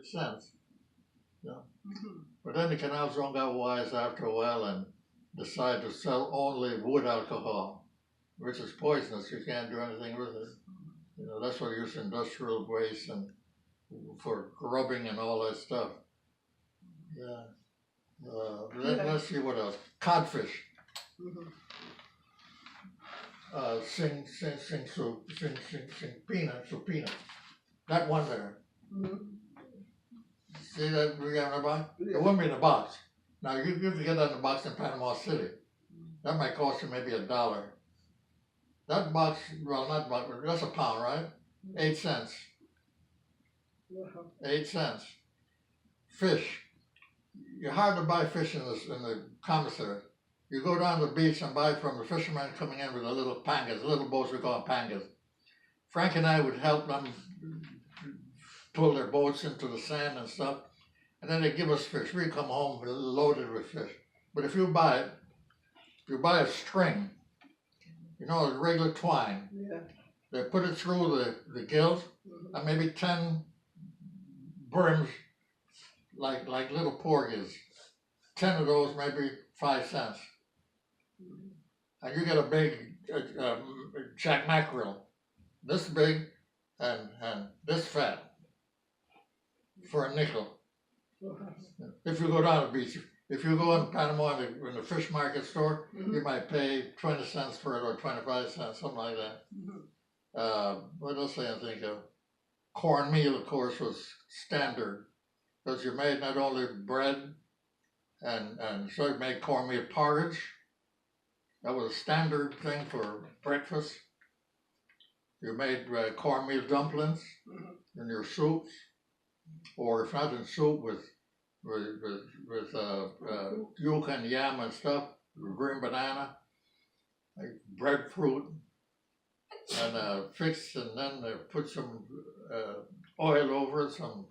cents. Yeah. But then the canal zone got wise after a while and decided to sell only wood alcohol, which is poisonous. You can't do anything with it. You know, that's what use industrial waste and for grubbing and all that stuff. Yeah. Let's see what else. Codfish. Sing peanut. That one there. See that we got in the box? It wouldn't be in the box. Now you can get that in the box in Panama City. That might cost you maybe $1. That box, well, not box, that's a pound, right? 8 cents. 8 cents. Fish. You're hard to buy fish in the commissary. You go down to the beach and buy from the fishermen coming in with the little pangas, little boats we call pangas. Frank and I would help them pull their boats into the sand and stuff, and then they give us fish. We come home loaded with fish. But if you buy it, you buy a string, you know, regular twine. They put it through the gills, and maybe 10 brims, like little porgies. 10 of those, maybe 5 cents. And you get a big jack mackerel, this big and this fat, for a nickel. If you go down the beach, if you go in Panama in the fish market store, you might pay 20 cents for it or 25 cents, something like that. What else I think of? Cornmeal, of course, was standard because you made not only bread and so you made cornmeal porridge. That was a standard thing for breakfast. You made cornmeal dumplings in your soups, or if not in soup, with yolk and yam and stuff, green banana, like breadfruit, and fix, and then put some oil over it, some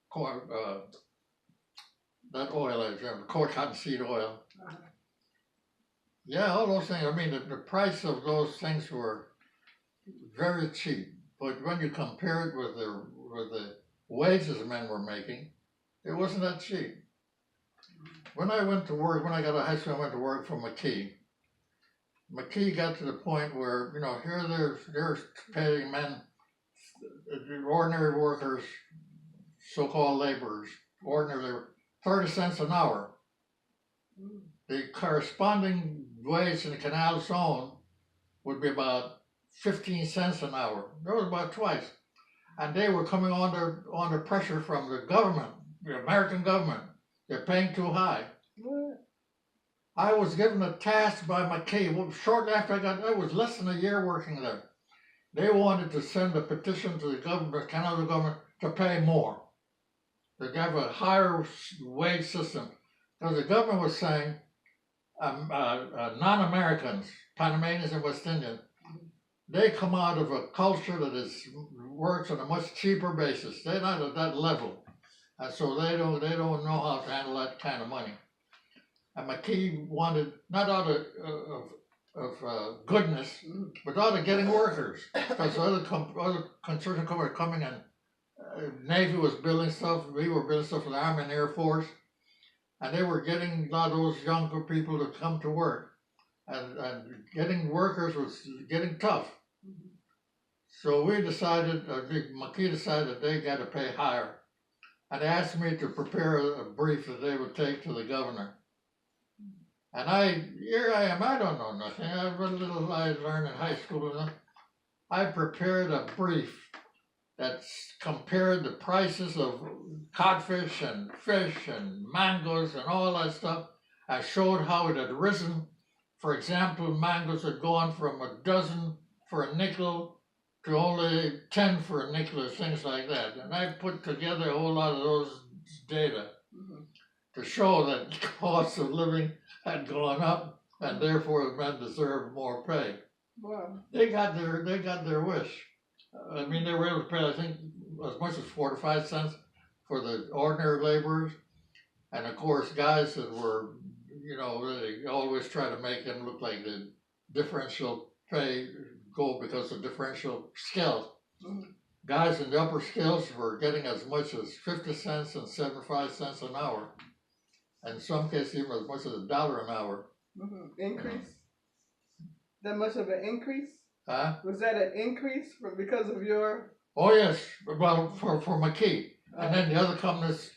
corn, that oil, corn cottonseed oil. Yeah, all those things. I mean, the price of those things were very cheap. But when you compare it with the wages men were making, it wasn't that cheap. When I went to work, when I got out of high school, I went to work for McKee. McKee got to the point where, you know, here they're paying men, ordinary workers, so-called laborers, ordinary, 30 cents an hour. The corresponding wage in the canal zone would be about 15 cents an hour. That was about twice. And they were coming under pressure from the government, the American government. They're paying too high. I was given a task by McKee. Shortly after I was less than a year working there. They wanted to send a petition to the government, Canada government, to pay more. To have a higher wage system. Because the government was saying, non-Americans, Panamanians and West Indians, they come out of a culture that works on a much cheaper basis. They're not at that level, and so they don't know how to handle that kind of money. And McKee wanted not out of goodness, but out of getting workers, because other construction companies were coming in. Navy was building stuff. We were building stuff for the Army and Air Force. And they were getting a lot of those younger people to come to work. And getting workers was getting tough. So we decided, McKee decided that they got to pay higher. And they asked me to prepare a brief that they would take to the governor. And here I am, I don't know nothing. I read a little I learned in high school. I prepared a brief that compared the prices of codfish and fish and mangoes and all that stuff. I showed how it had risen. For example, mangoes had gone from a dozen for a nickel to only 10 for a nickel, or things like that. And I put together a whole lot of those data to show that the cost of living had gone up, and therefore men deserved more pay. Wow. They got their wish. I mean, they were able to pay, I think, as much as 4 to 5 cents for the ordinary laborers. And of course, guys that were, you know, they always try to make them look like the differential pay go because of differential skills. guys in the upper scales were getting as much as 50 cents and 75 cents an hour. And in some cases, even as much as $1 an hour. Increase? That much of an increase? Huh? Was that an increase because of your? Oh, yes, well, for McKee. And then the other companies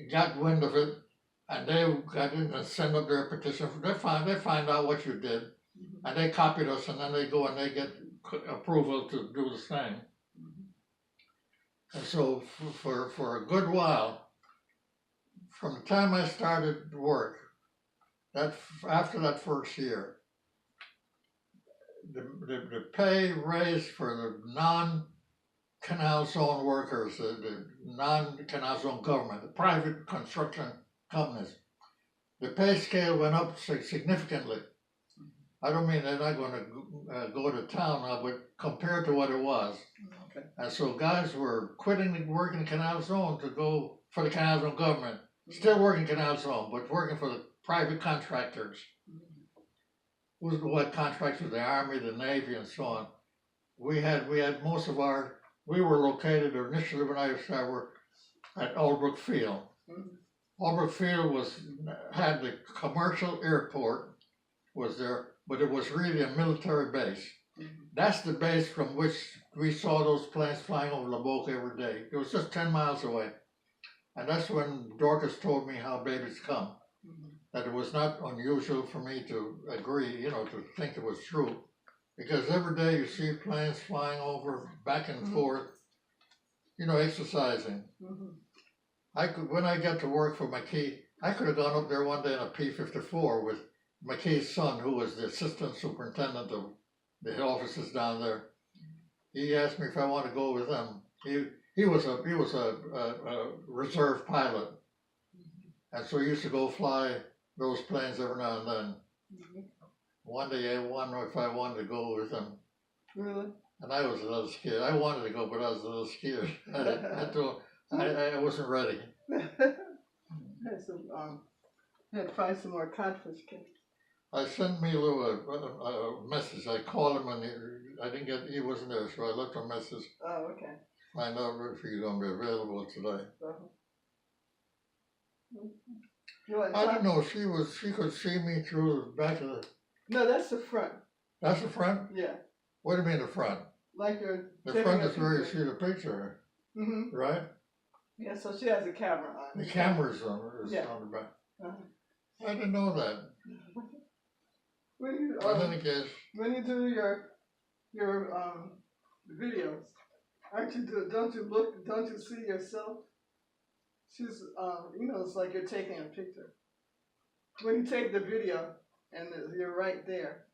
got wind of it, and they got in and sent up their petition. They find out what you did, and they copied us, and then they go and they get approval to do the same. And so for a good while, from the time I started work, after that first year, the pay raise for the non-canal zone workers, the non-canal zone government, the private construction companies, the pay scale went up significantly. I don't mean they're not going to go to town now, but compared to what it was. Okay. And so guys were quitting working canal zone to go for the canal zone government, still working canal zone, but working for the private contractors. Who had contracts with the Army, the Navy, and so on. We had most of we were located initially when I started work at Albrook Field. Albrook Field had the commercial airport was there, but it was really a military base. That's the base from which we saw those planes flying over La Boca every day. It was just 10 miles away. And that's when Dorcas told me how babies come. That it was not unusual for me to agree, to think it was true. Because every day you see planes flying over, back and forth, exercising. When I got to work for McKee, I could have gone up there one day in a P-54 with McKee's son, who was the assistant superintendent of the offices down there. He asked me if I wanted to go with him. He was a reserve pilot, and so he used to go fly those planes every now and then. One day I wondered if I wanted to go with him. Really? And I was a little scared. I wanted to go, but I was a little scared. I wasn't ready. Had to find some more codfish cakes. I sent Milo a message. I called him and he wasn't there, so I left a message. Oh, okay. Find out if he's gonna be available today. I don't know. She could see me through the back of the. No, that's the front. That's the front? Yeah. What do you mean the front? Like you're. The front is where you see the picture. Right? Yeah, so she has a camera on. The camera's on the back. I didn't know that. When you do your videos, don't you see yourself? She's it's like you're taking a picture. When you take the video and you're right there,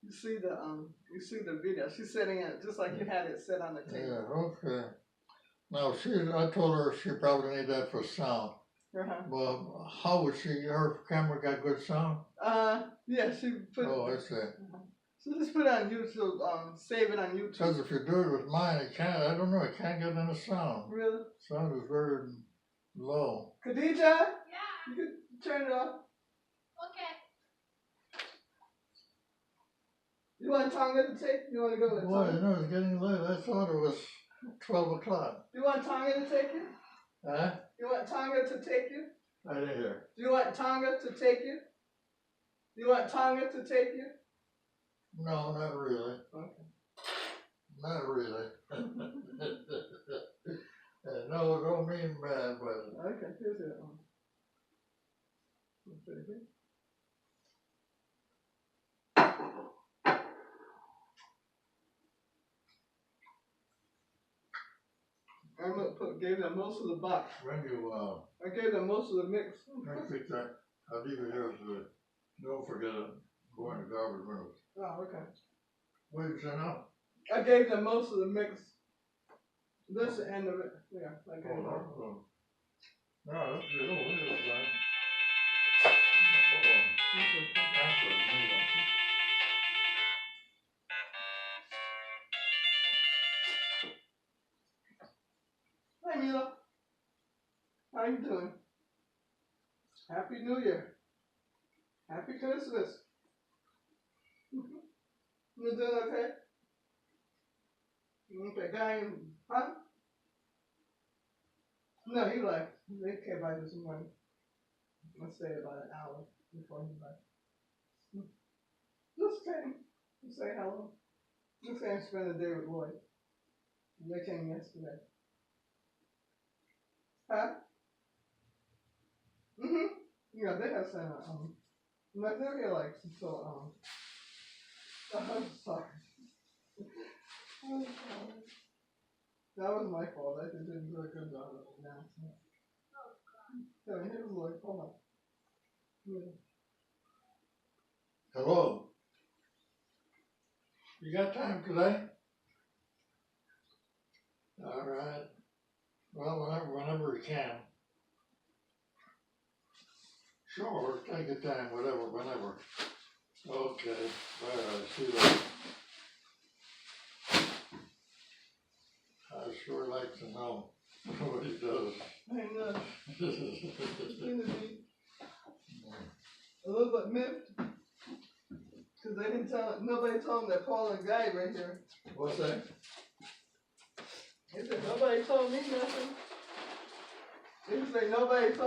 you see the video. She's setting it just like you had it set on the table. Yeah, okay. Now I told her she probably need that for sound. Well, how would her camera got good sound? Yeah, she put. Oh, I see. So just put it on YouTube, save it on YouTube. Because if you do it with mine, it can't get any sound. Really? Sound is very low. Khadija? Yeah. You can turn it off. Okay. You want Tonga to take? You want to go with Tonga? Boy, it's getting late. I thought it was 12 o'clock. You want Tonga to take you? Huh? You want Tonga to take you? I didn't hear. Do you want Tonga to take you? You want Tonga to take you? No, not really. Okay. Not really. No, don't mean bad, but. Okay, here's it. Put it here. Gave them most of the box. When you, I gave them most of the mix. I think that, I'll leave it here so that, don't forget it, go in the garbage bin. Oh, okay. What did you say now? I gave them most of the mix. This the end of it. Yeah, I gave them. No, that's good. Oh, it is fine. Hey Mila, how you doing? Happy New Year. Happy Christmas. You doing okay? Okay, guy, Huh? No, he left. They came by this morning. I stayed about an hour before he left. Just came to say hello. Just came to spend the day with Lloyd. They came yesterday. Huh? Mm-hmm. Yeah, they have sent like they're here like so I'm sorry. I'm sorry. That was my fault. I didn't do a good job of announcing. So here's Lloyd. Hold on. Yeah. Hello? You got time today? All right. Well, whenever you can. Sure, take your time, whenever. Okay, all right, see you later. I sure like to know what he does. I know. It's gonna be a little bit miffed. Cause they didn't tell, nobody told them that Paul and Guy right here. What's that? They said nobody told me nothing. They say nobody told